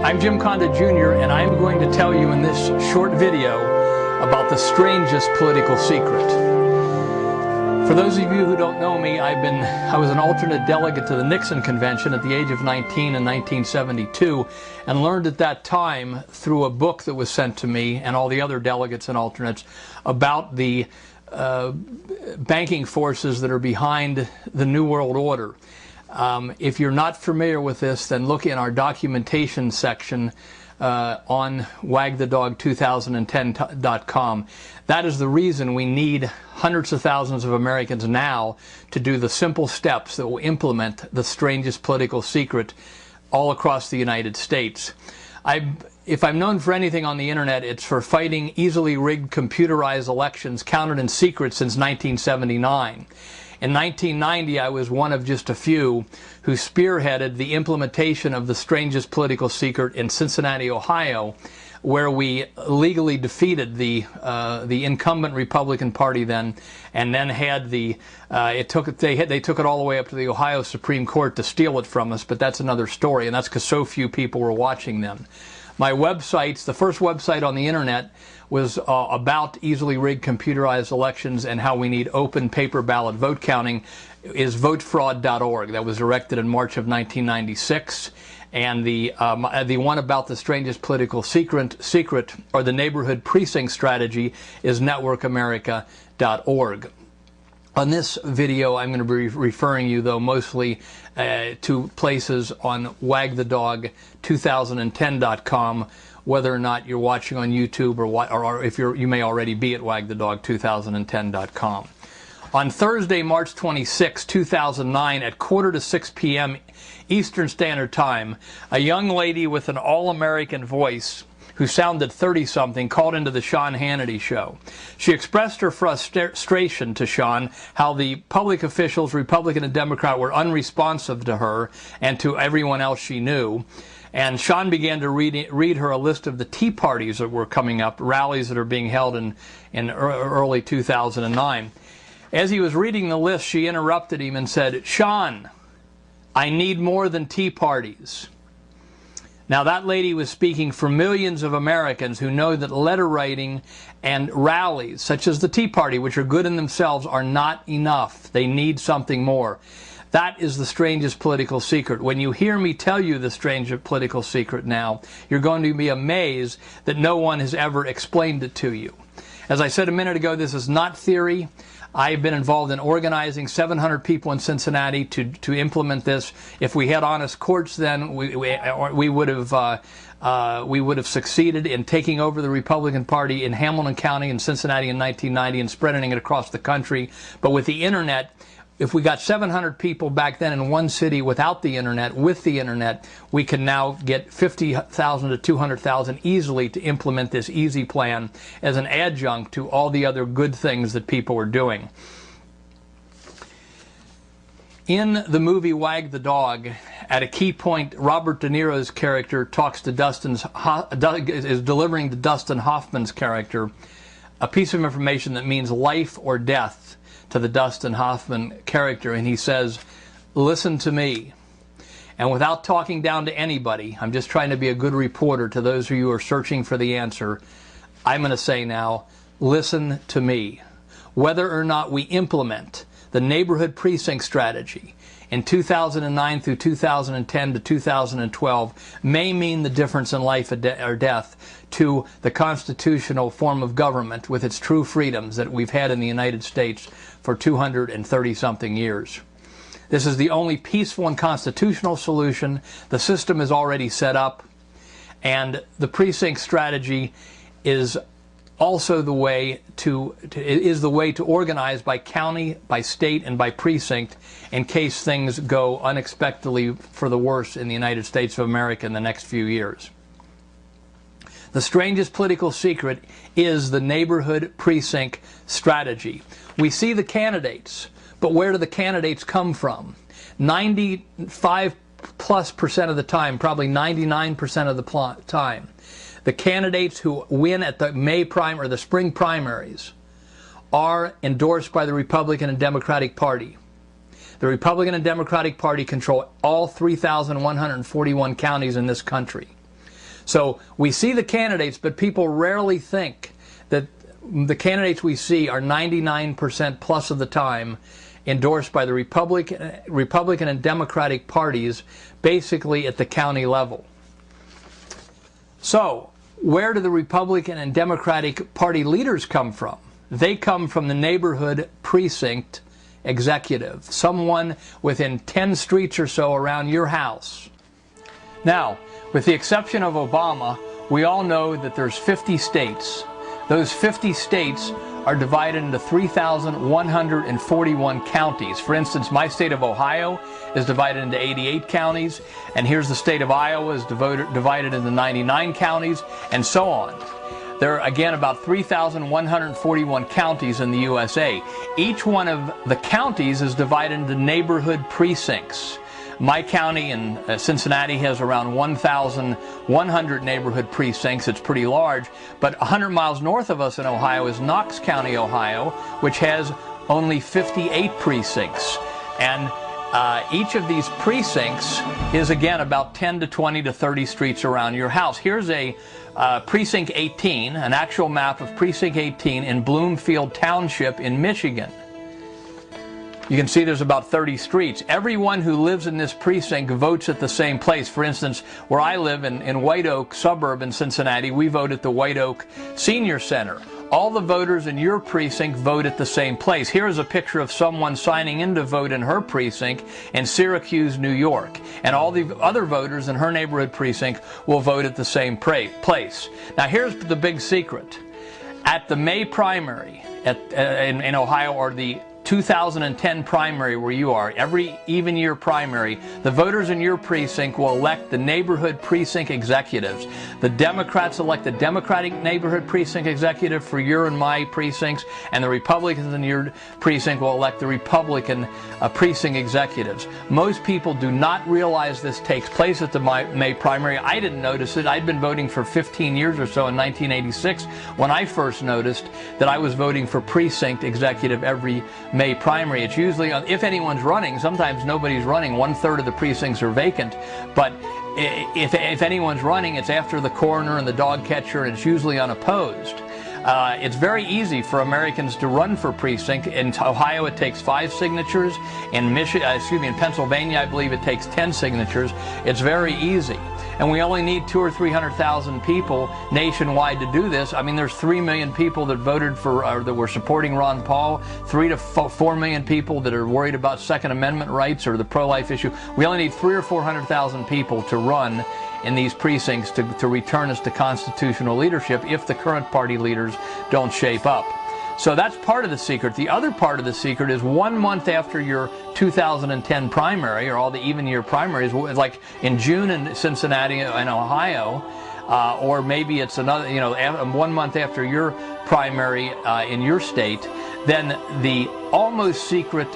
I'm Jim Condit Jr., and I'm going to tell you in this short video about the strangest political secret. For those of you who don't know me, I was an alternate delegate to the Nixon Convention at the age of 19 in 1972, and learned at that time through a book that was sent to me and all the other delegates and alternates about the banking forces that are behind the New World Order. If you're not familiar with this, then look in our documentation section on wagthedog2010.com. That is the reason we need hundreds of thousands of Americans now to do the simple steps that will implement the strangest political secret all across the United States. If I'm known for anything on the internet, it's for fighting easily rigged computerized elections counted in secret since 1979. In 1990, I was one of just a few who spearheaded the implementation of the strangest political secret in Cincinnati, Ohio, where we legally defeated the incumbent Republican Party then, and then had they took it all the way up to the Ohio Supreme Court to steal it from us. But that's another story, and that's because so few people were watching them. My websites, the first website on the internet was about easily rigged computerized elections and how we need open paper ballot vote counting, is votefraud.org. That was erected in March of 1996. And the one about the strangest political secret, or the neighborhood precinct strategy, is networkamerica.org. On this video, I'm going to be referring you, though, mostly to places on wagthedog2010.com, whether or not you're watching on YouTube or if you may already be at wagthedog2010.com. On Thursday, March 26, 2009, at 5:45 p.m. Eastern Standard Time, a young lady with an all-American voice who sounded 30-something, called into the Sean Hannity show. She expressed her frustration to Sean, how the public officials, Republican and Democrat, were unresponsive to her and to everyone else she knew. And Sean began to read her a list of the Tea Parties that were coming up, rallies that are being held in early 2009. As he was reading the list, she interrupted him and said, "Sean, I need more than Tea Parties." Now, that lady was speaking for millions of Americans who know that letter writing and rallies, such as the Tea Party, which are good in themselves, are not enough. They need something more. That is the strangest political secret. When you hear me tell you the strangest political secret now, you're going to be amazed that no one has ever explained it to you. As I said a minute ago, this is not theory. I've been involved in organizing 700 people in Cincinnati to implement this. If we had honest courts, then we would have succeeded in taking over the Republican Party in Hamilton County and Cincinnati in 1990 and spreading it across the country. But with the internet, if we got 700 people back then in one city without the internet, with the internet, we can now get 50,000 to 200,000 easily to implement this easy plan as an adjunct to all the other good things that people are doing. In the movie Wag the Dog, at a key point, Robert De Niro's character talks to is delivering to Dustin Hoffman's character a piece of information that means life or death to the Dustin Hoffman character, and he says, "Listen to me." And without talking down to anybody, I'm just trying to be a good reporter to those of you who are searching for the answer. I'm going to say now, listen to me. Whether or not we implement the neighborhood precinct strategy in 2009 through 2010 to 2012 may mean the difference in life or death to the constitutional form of government with its true freedoms that we've had in the United States for 230-something years. This is the only peaceful and constitutional solution. The system is already set up, and the precinct strategy is also the way to organize by county, by state, and by precinct in case things go unexpectedly for the worse in the United States of America in the next few years. The strangest political secret is the neighborhood precinct strategy. We see the candidates, but where do the candidates come from? 95+% of the time, probably 99% of the time, the candidates who win at the May primary or the spring primaries are endorsed by the Republican and Democratic Party. The Republican and Democratic Party control all 3,141 counties in this country. So we see the candidates, but people rarely think that the candidates we see are 99% plus of the time endorsed by the Republican and Democratic parties, basically at the county level. So, where do the Republican and Democratic Party leaders come from? They come from the neighborhood precinct executive, someone within 10 streets or so around your house. Now, with the exception of Obama, we all know that there's 50 states. Those 50 states are divided into 3,141 counties. For instance, my state of Ohio is divided into 88 counties, and here's the state of Iowa is divided into 99 counties, and so on. There are, again, about 3,141 counties in the USA. Each one of the counties is divided into neighborhood precincts. My county in Cincinnati has around 1,100 neighborhood precincts. It's pretty large. But 100 miles north of us in Ohio is Knox County, Ohio, which has only 58 precincts. And each of these precincts is, again, about 10 to 20 to 30 streets around your house. Here's a Precinct 18, an actual map of Precinct 18 in Bloomfield Township in Michigan. You can see there's about 30 streets. Everyone who lives in this precinct votes at the same place. For instance, where I live in White Oak suburb in Cincinnati, we vote at the White Oak Senior Center. All the voters in your precinct vote at the same place. Here is a picture of someone signing in to vote in her precinct in Syracuse, New York. And all the other voters in her neighborhood precinct will vote at the same place. Now here's the big secret. At the May primary in Ohio, or the 2010 primary where you are, every even year primary, the voters in your precinct will elect the neighborhood precinct executives. The Democrats elect the Democratic neighborhood precinct executive for your and my precincts, and the Republicans in your precinct will elect the Republican precinct executives. Most people do not realize this takes place at the May primary. I didn't notice it. I'd been voting for 15 years or so in 1986 when I first noticed that I was voting for precinct executive every May primary. It's usually, if anyone's running, sometimes nobody's running, 1/3 of the precincts are vacant, but if anyone's running, it's after the coroner and the dog catcher, and it's usually unopposed. It's very easy for Americans to run for precinct. In Ohio, it takes 5 signatures. In Pennsylvania, I believe it takes 10 signatures. It's very easy. And we only need 200,000 or 300,000 people nationwide to do this. I mean, there's 3 million people that voted for, or that were supporting Ron Paul, 3 to 4 million people that are worried about Second Amendment rights or the pro-life issue. We only need 300,000 or 400,000 people to run in these precincts to return us to constitutional leadership if the current party leaders don't shape up. So that's part of the secret. The other part of the secret is 1 month after your 2010 primary, or all the even year primaries, like in June in Cincinnati and Ohio, or maybe it's another, 1 month after your primary in your state, then the almost secret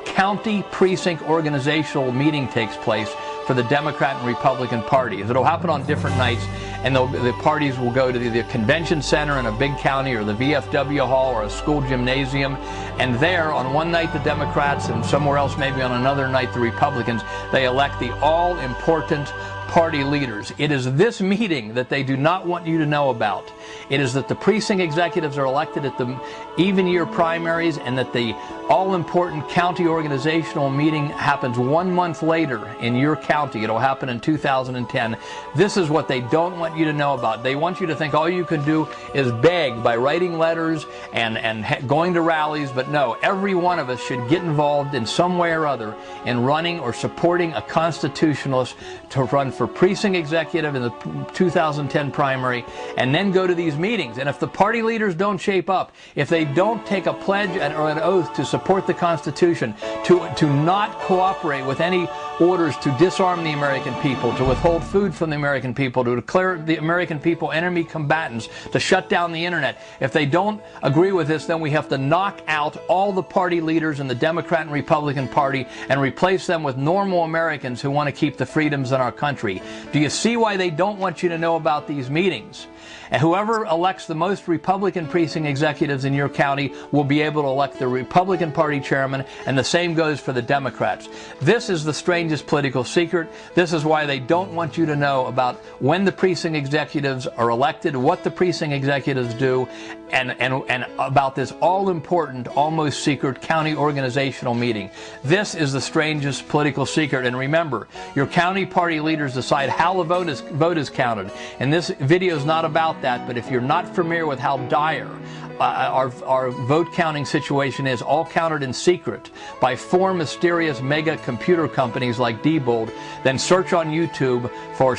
county precinct organizational meeting takes place for the Democrat and Republican parties. It'll happen on different nights, and the parties will go to the convention center in a big county, or the VFW hall, or a school gymnasium, and there on one night the Democrats, and somewhere else maybe on another night the Republicans, they elect the all-important party leaders. It is this meeting that they do not want you to know about. It is that the precinct executives are elected at the even year primaries, and that the all-important county organizational meeting happens 1 month later in your county. It'll happen in 2010. This is what they don't want you to know about. They want you to think all you can do is beg by writing letters and going to rallies, but no, every one of us should get involved in some way or other in running or supporting a constitutionalist to run for precinct executive in the 2010 primary, and then go to these meetings. And if the party leaders don't shape up, if they don't take a pledge or an oath to support the Constitution, to not cooperate with any orders to disarm the American people, to withhold food from the American people, to declare the American people enemy combatants, to shut down the internet, if they don't agree with this, then we have to knock out all the party leaders in the Democrat and Republican Party and replace them with normal Americans who want to keep the freedoms in our country. Do you see why they don't want you to know about these meetings? And whoever elects the most Republican precinct executives in your county will be able to elect the Republican Party chairman, and the same goes for the Democrats. This is the strangest political secret. This is why they don't want you to know about when the precinct executives are elected, what the precinct executives do, and about this all-important, almost secret county organizational meeting. This is the strangest political secret. And remember, your county party leaders decide how the vote is counted. And this video is not about that, but if you're not familiar with how dire our vote counting situation is, all counted in secret by 4 mysterious mega computer companies like Diebold, then search on YouTube for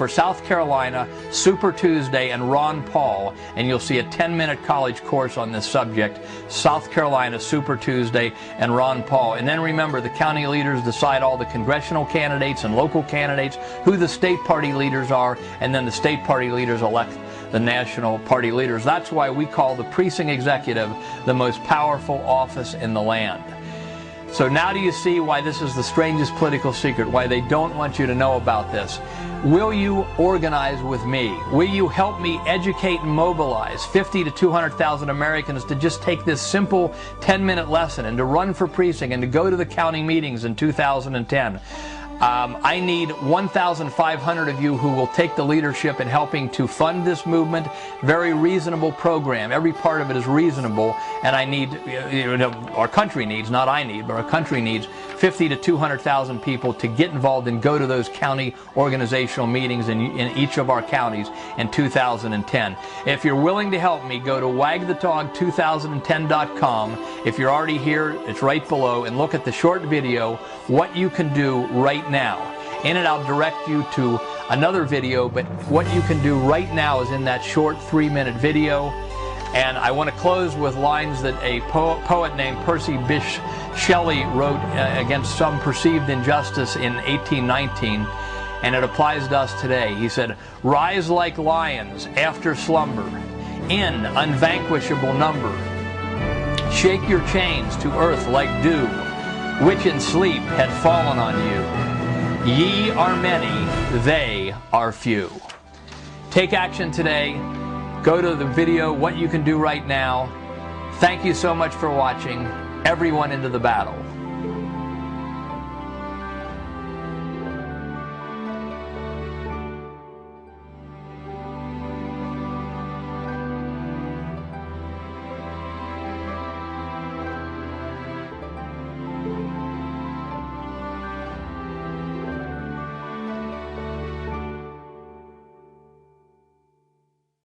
South Carolina, Super Tuesday, and Ron Paul, and you'll see a 10-minute college course on this subject, South Carolina, Super Tuesday, and Ron Paul. And then remember, the county leaders decide all the congressional candidates and local candidates, who the state party leaders are, and then the state party leaders elect the national party leaders. That's why we call the precinct executive the most powerful office in the land. So now do you see why this is the strangest political secret, why they don't want you to know about this? Will you organize with me? Will you help me educate and mobilize 50 to 200,000 Americans to just take this simple 10-minute lesson and to run for precinct and to go to the county meetings in 2010? I need 1,500 of you who will take the leadership in helping to fund this movement. Very reasonable program. Every part of it is reasonable, and I need, our country needs, not I need, but our country needs 50 to 200,000 people to get involved and go to those county organizational meetings in each of our counties in 2010. If you're willing to help me, go to wagthedog2010.com. If you're already here, it's right below, and look at the short video, what you can do right now. In it, I'll direct you to another video, but what you can do right now is in that short 3-minute video. And I want to close with lines that a poet named Percy Bysshe Shelley wrote against some perceived injustice in 1819, and it applies to us today. He said, "Rise like lions after slumber, in unvanquishable number. Shake your chains to earth like dew, which in sleep had fallen on you. Ye are many, they are few." Take action today. Go to the video, what you can do right now. Thank you so much for watching. Everyone into the battle.